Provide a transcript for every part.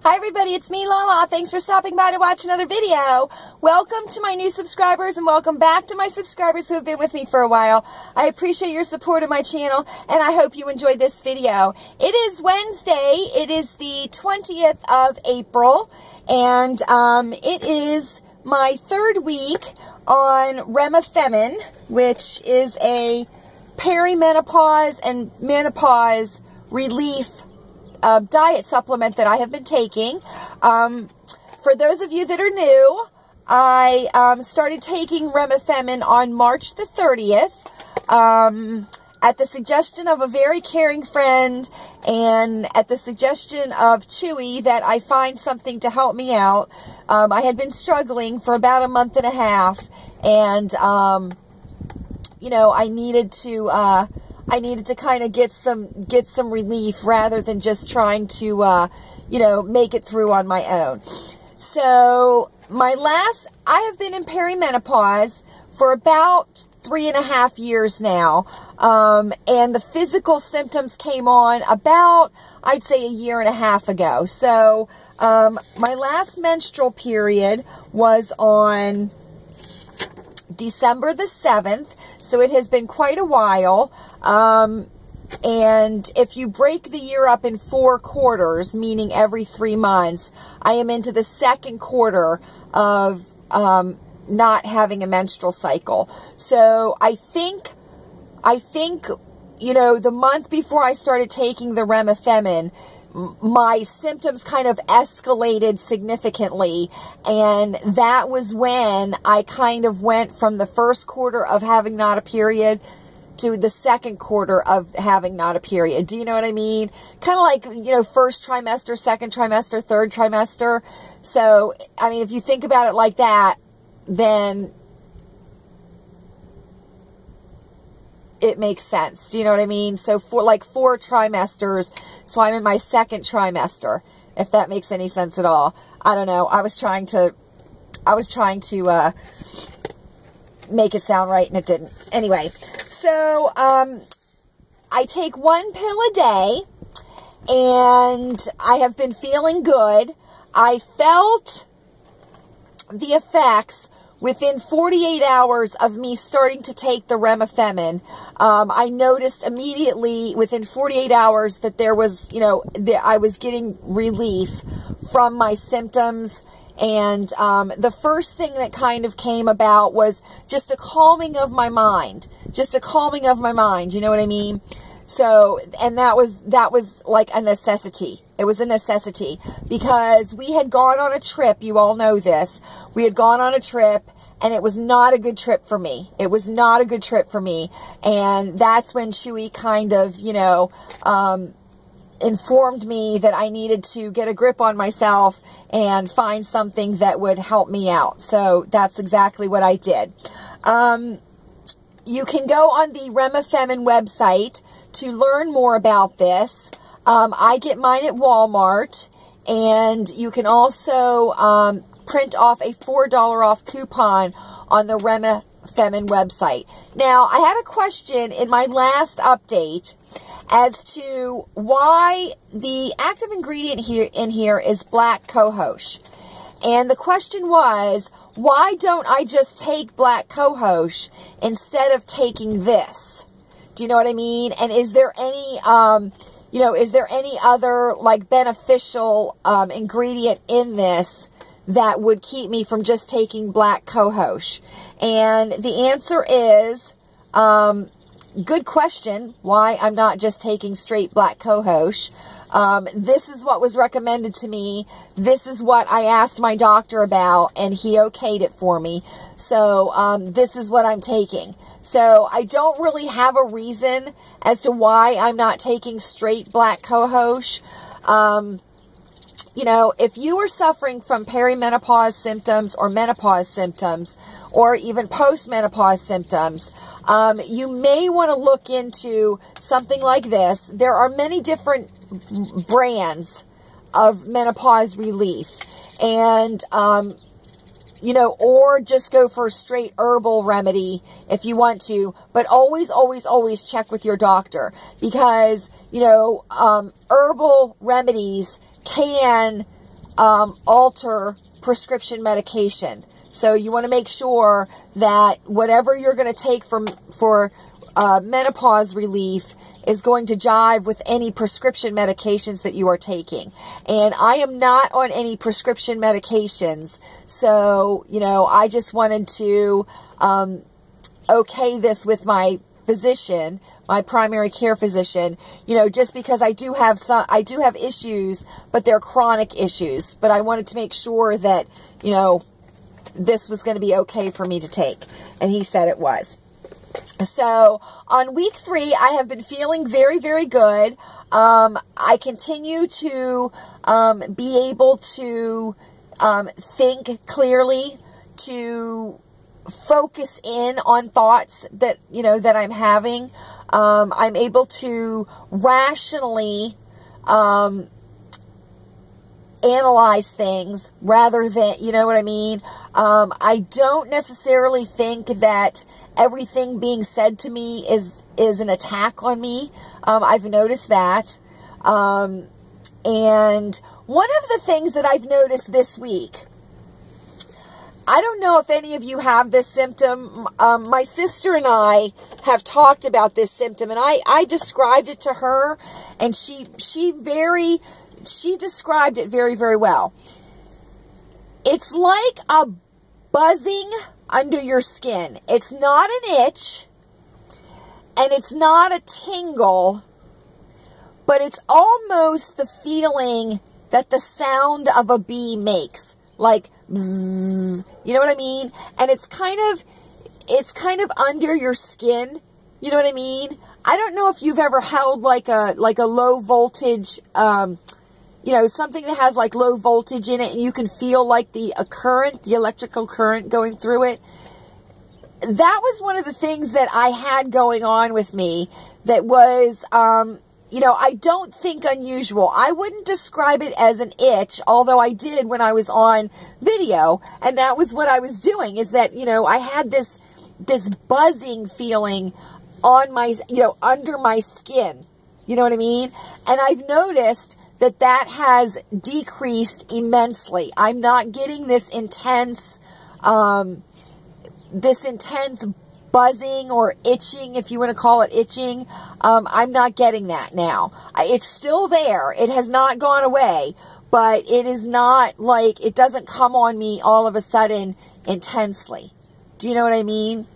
Hi everybody, it's me Lala. Thanks for stopping by to watch another video. Welcome to my new subscribers and welcome back to my subscribers who have been with me for a while. I appreciate your support of my channel and I hope you enjoyed this video. It is Wednesday. It is the 20th of April and it is my third week on Remifemin, which is a perimenopause and menopause relief diet supplement that I have been taking. For those of you that are new, I started taking Remifemin on March the 30th at the suggestion of a very caring friend and at the suggestion of Chewy that I find something to help me out. I had been struggling for about a month and a half and, you know, I needed to kind of get some relief rather than just trying to, you know, make it through on my own. So I have been in perimenopause for about 3.5 years now. And the physical symptoms came on about, I'd say, 1.5 years ago. So, my last menstrual period was on December the 7th. So it has been quite a while. And if you break the year up in 4 quarters, meaning every 3 months, I am into the second quarter of not having a menstrual cycle. So I think, you know, the month before I started taking the Remifemin, my symptoms kind of escalated significantly, and that was when I kind of went from the first quarter of having not a period to the second quarter of having not a period. Do you know what I mean? Kind of like, you know, first trimester, second trimester, third trimester. So, I mean, if you think about it like that, then it makes sense. Do you know what I mean? So for like 4 trimesters, so I'm in my second trimester, if that makes any sense at all. I don't know. I was trying to make it sound right and it didn't. Anyway, so I take 1 pill a day and I have been feeling good. I felt the effects within 48 hours of me starting to take the Remifemin. I noticed immediately within 48 hours that there was, you know, I was getting relief from my symptoms. And the first thing that kind of came about was just a calming of my mind. Just a calming of my mind, you know what I mean? So, and that was like a necessity. It was a necessity because we had gone on a trip. You all know this. We had gone on a trip and it was not a good trip for me. It was not a good trip for me. And that's when Chewy kind of, you know, informed me that I needed to get a grip on myself and find something that would help me out. So that's exactly what I did. You can go on the Remifemin website to learn more about this. I get mine at Walmart, and you can also print off a $4 off coupon on the Remifemin website. Now, I had a question in my last update as to why the active ingredient in here is black cohosh. And the question was, why don't I just take black cohosh instead of taking this? Do you know what I mean? And is there any, you know, is there any other like beneficial ingredient in this that would keep me from just taking black cohosh? And the answer is, good question, why I'm not just taking straight black cohosh. This is what was recommended to me. This is what I asked my doctor about, and he okayed it for me. So this is what I'm taking. So I don't really have a reason as to why I'm not taking straight black cohosh. You know, if you are suffering from perimenopause symptoms or menopause symptoms or even postmenopause symptoms, you may want to look into something like this. There are many different brands of menopause relief. And, you know, or just go for a straight herbal remedy if you want to. But always, always, always check with your doctor. Because, you know, herbal remedies can alter prescription medication. So you want to make sure that whatever you're going to take for menopause relief is going to jive with any prescription medications that you are taking. And I am not on any prescription medications. So, you know, I just wanted to okay this with my physician, my primary care physician, you know, just because I do have issues, but they're chronic issues. But I wanted to make sure that, you know, this was going to be okay for me to take. And he said it was. So on week 3, I have been feeling very, very good. I continue to be able to think clearly, to focus in on thoughts that, you know, that I'm having. I'm able to rationally analyze things rather than, you know what I mean? I don't necessarily think that everything being said to me is an attack on me. I've noticed that. And one of the things that I've noticed this week, I don't know if any of you have this symptom. My sister and I have talked about this symptom, and I described it to her, and she described it very, very well. It's like a buzzing under your skin. It's not an itch, and it's not a tingle, but it's almost the feeling that the sound of a bee makes, like bzzz, you know what I mean? And it's kind of under your skin, you know what I mean? I don't know if you've ever held like a low voltage, you know, something that has like low voltage in it, and you can feel like the electrical current going through it. That was one of the things that I had going on with me that was, you know, I don't think unusual. I wouldn't describe it as an itch, although I did when I was on video, and that was what I was doing, is that, you know, I had this buzzing feeling on my, you know, under my skin. You know what I mean? And I've noticed that has decreased immensely. I'm not getting this intense buzzing or itching, if you want to call it itching. I'm not getting that now. It's still there. It has not gone away, but it is not like, it doesn't come on me all of a sudden intensely. Do you know what I mean?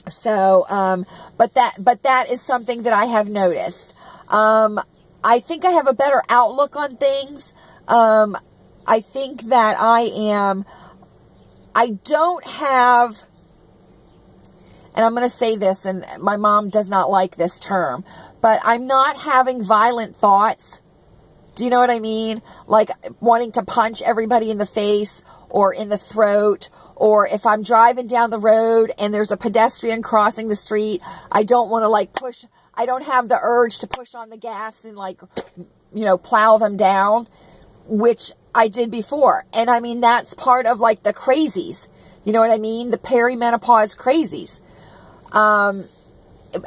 So, but that is something that I have noticed. I think I have a better outlook on things. I think that I don't have, and I'm going to say this, and my mom does not like this term, but I'm not having violent thoughts. Do you know what I mean? Like wanting to punch everybody in the face or in the throat, or if I'm driving down the road and there's a pedestrian crossing the street, I don't want to like push, I don't have the urge to push on the gas and like, you know, plow them down, which I did before. And I mean, that's part of like the crazies. You know what I mean? The perimenopause crazies. And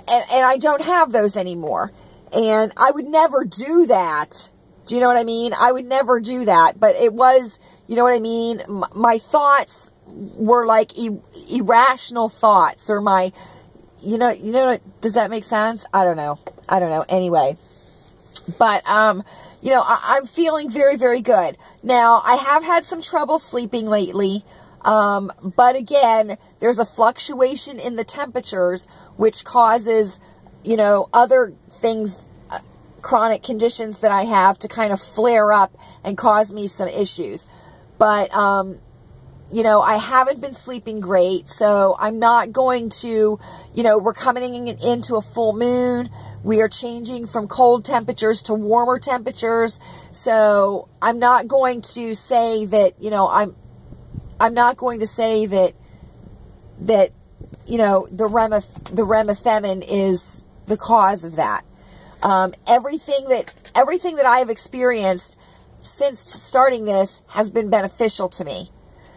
I don't have those anymore. And I would never do that. Do you know what I mean? I would never do that. But it was, you know what I mean? My thoughts were like irrational thoughts, or my, you know, does that make sense? I don't know. Anyway, but, you know, I'm feeling very, very good. Now, I have had some trouble sleeping lately. But again, there's a fluctuation in the temperatures, which causes, you know, other things, chronic conditions that I have to kind of flare up and cause me some issues. But, you know, I haven't been sleeping great, so I'm not going to, you know, we're coming into a full moon. We are changing from cold temperatures to warmer temperatures. So I'm not going to say that, you know, I'm not going to say that, you know, the Remifemin is the cause of that. Everything that I have experienced since starting this has been beneficial to me.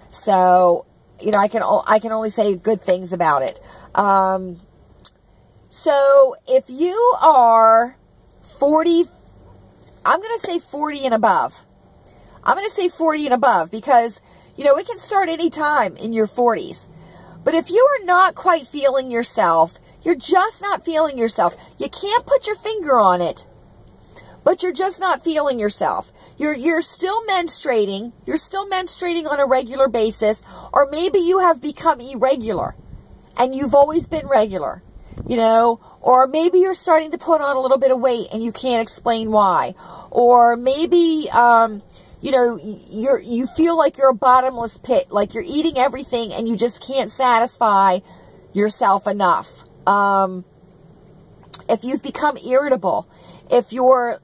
So, you know, I can only say good things about it. So if you are 40, I'm going to say 40 and above. I'm going to say 40 and above because, you know, it can start any time in your 40s. But if you are not quite feeling yourself, you're just not feeling yourself. You can't put your finger on it, but you're just not feeling yourself. You're still menstruating. You're still menstruating on a regular basis, or maybe you have become irregular and you've always been regular, you know, or maybe you're starting to put on a little bit of weight and you can't explain why, or maybe, you know, you feel like you're a bottomless pit, like you're eating everything and you just can't satisfy yourself enough. If you've become irritable, if your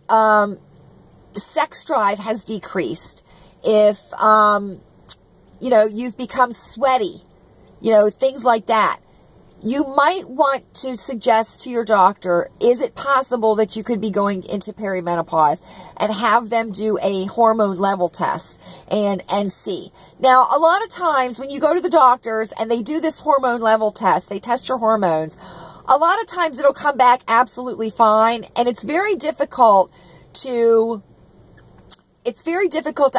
sex drive has decreased, if, you know, you've become sweaty, you know, things like that, you might want to suggest to your doctor, is it possible that you could be going into perimenopause, and have them do a hormone level test and see. Now, a lot of times when you go to the doctors and they do this hormone level test, they test your hormones, a lot of times it'll come back absolutely fine, and it's very difficult to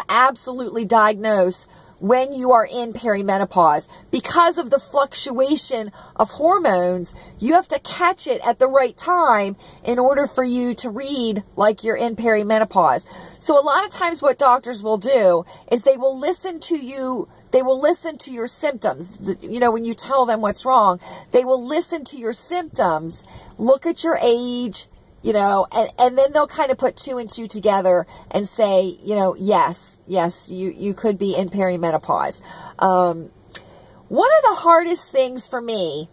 absolutely diagnose when you are in perimenopause. Because of the fluctuation of hormones, you have to catch it at the right time in order for you to read like you're in perimenopause. So a lot of times what doctors will do is they will listen to you. They will listen to your symptoms. You know, when you tell them what's wrong, they will listen to your symptoms, look at your age, you know, and then they'll kind of put 2 and 2 together and say, you know, yes, you could be in perimenopause. One of the hardest things for me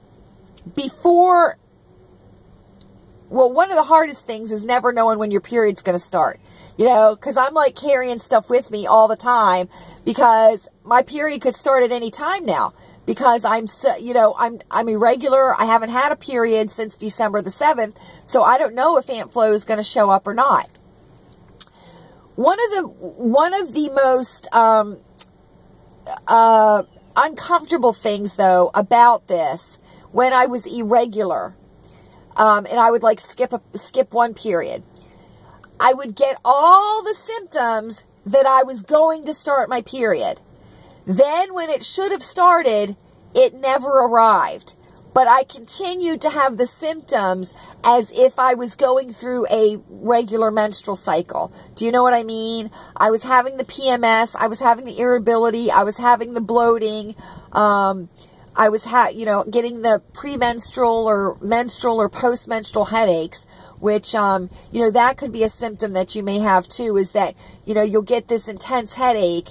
one of the hardest things is never knowing when your period's going to start. You know, because I'm like carrying stuff with me all the time because my period could start at any time now. Because I'm so, you know, I'm irregular. I haven't had a period since December the 7th, so I don't know if Aunt Flo is going to show up or not. One of the most uncomfortable things, though, about this, when I was irregular, and I would like skip one period, I would get all the symptoms that I was going to start my period. Then when it should have started, it never arrived. But I continued to have the symptoms as if I was going through a regular menstrual cycle. Do you know what I mean? I was having the PMS, I was having the irritability, I was having the bloating, I was you know, getting the premenstrual or menstrual or postmenstrual headaches, which, you know, that could be a symptom that you may have too, is that, you know, you'll get this intense headache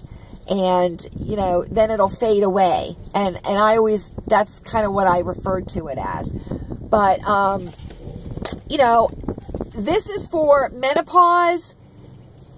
and, you know, then it'll fade away. And I always, that's kind of what I referred to it as. But, you know, this is for menopause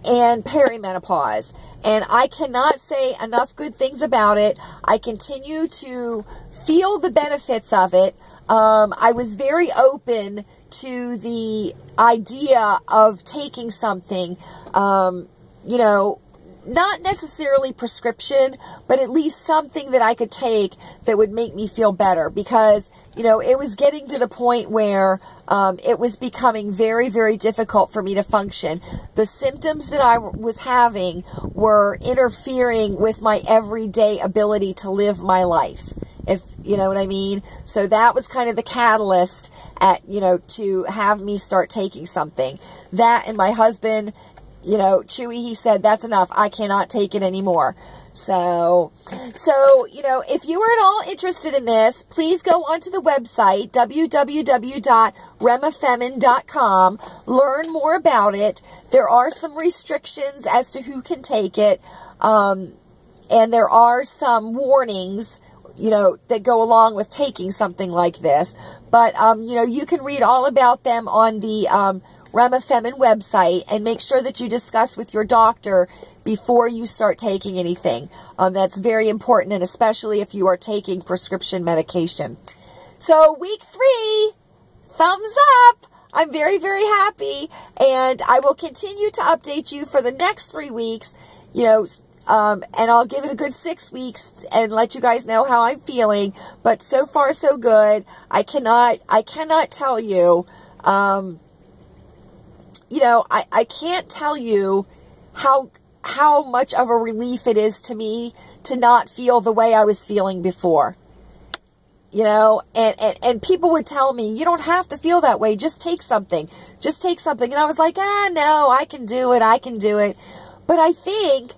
and perimenopause. And I cannot say enough good things about it. I continue to feel the benefits of it. I was very open to the idea of taking something, you know, not necessarily prescription, but at least something that I could take that would make me feel better, because, you know, it was getting to the point where it was becoming very, very difficult for me to function. The symptoms that I was having were interfering with my everyday ability to live my life, if you know what I mean. So that was kind of the catalyst you know, to have me start taking something. That, and my husband, you know, Chewy, he said, that's enough. I cannot take it anymore. So, you know, if you are at all interested in this, please go onto the website, www.remifemin.com. Learn more about it. There are some restrictions as to who can take it. And there are some warnings, you know, that go along with taking something like this. But, you know, you can read all about them on the, Remifemin website, and make sure that you discuss with your doctor before you start taking anything. That's very important, and especially if you are taking prescription medication. So week 3, thumbs up. I'm very, very happy, and I will continue to update you for the next 3 weeks, you know, and I'll give it a good 6 weeks and let you guys know how I'm feeling. But so far, so good. I cannot tell you, you know, I can't tell you how how much of a relief it is to me to not feel the way I was feeling before. You know, and people would tell me, you don't have to feel that way. Just take something. Just take something. And I was like, no, I can do it. I can do it. But I think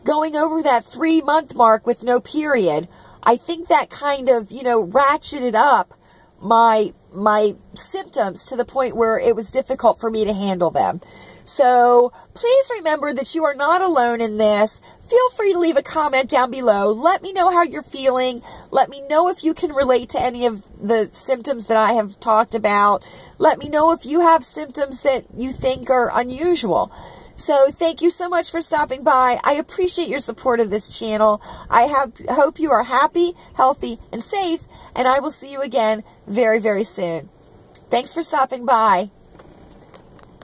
going over that 3-month mark with no period, I think that kind of, you know, ratcheted up my symptoms to the point where it was difficult for me to handle them. So please remember that you are not alone in this. Feel free to leave a comment down below. Let me know how you're feeling. Let me know if you can relate to any of the symptoms that I have talked about. Let me know if you have symptoms that you think are unusual. So thank you so much for stopping by. I appreciate your support of this channel. I hope you are happy, healthy, and safe, and I will see you again very, very soon. Thanks for stopping by.